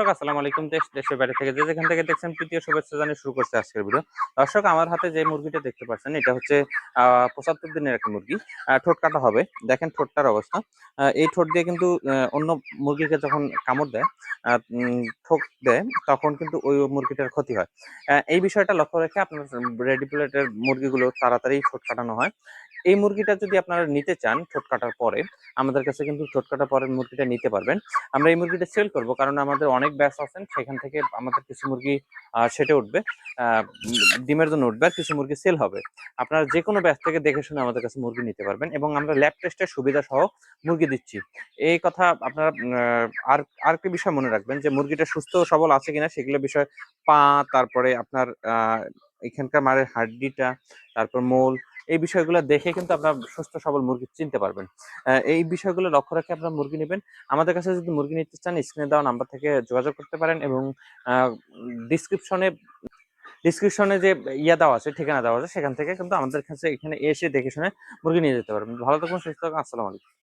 দর্শক আসসালামু আলাইকুম। দেশ দেশের বাইরে থেকে যে যেখান থেকে দেখছেন তৃতীয় শুভেচ্ছা জানিয়ে শুরু করছে আজকের ভিডিও। দর্শক আমার হাতে যে মুরগিটা দেখতে পাচ্ছেন এটা হচ্ছে ৭৫ দিনের একটা মুরগি। ঠোঁট কাটা হবে। দেখেন ঠোঁটটার অবস্থা। এই ঠোঁট দিয়ে কিন্তু অন্য মুরগিকে যখন কামড় দেয়, ঠোক দেয় তখন কিন্তু ওই মুরগিটার ক্ষতি হয়। এই বিষয়টা লক্ষ্য রেখে আপনার রেডি প্লেটের মুরগিগুলো তাড়াতাড়ি ঠোঁট কাটানো হয়। এই মুরগিটা যদি আপনারা নিতে চান ঠোঁট কাটার পরে, আমাদের কাছে কিন্তু ঠোঁট কাটার পরের মুরগিটা নিতে পারবেন। আমরা এই মুরগিটা সেল করব কারণ আমাদের অনেক ব্যাচ আছেন সেখান থেকে আমাদের কিছু মুরগি সেটে উঠবে, ডিমের জন্য উঠবে আর কিছু মুরগি সেল হবে। আপনারা যে কোনো ব্যাচ থেকে দেখে শুনে আমাদের কাছে মুরগি নিতে পারবেন এবং আমরা ল্যাব টেস্টের সুবিধা সহ মুরগি দিচ্ছি। এই কথা আপনারা আরেকটি বিষয় মনে রাখবেন যে মুরগিটা সুস্থ সবল আছে কিনা সেগুলো বিষয়, পা, তারপরে আপনার এখানকার মাড়ের হাড্ডিটা, তারপর মোল, এই বিষয়গুলো দেখে কিন্তু আপনার সুস্থ সবল মুরগি চিনতে পারবেন। এই বিষয়গুলো লক্ষ্য রেখে আপনারা মুরগি নেবেন। আমাদের কাছে যদি মুরগি নিতে চান স্ক্রিনে দেওয়া নাম্বার থেকে যোগাযোগ করতে পারেন এবং ডিসক্রিপশনে ডিসক্রিপশনে যে দেওয়া আছে, ঠিকানা দেওয়া আছে, সেখান থেকে কিন্তু আমাদের কাছে এখানে এসে দেখে শুনে মুরগি নিয়ে যেতে পারবেন। ভালো থাকুন, সুস্থ থাকুন। আসসালামু আলাইকুম।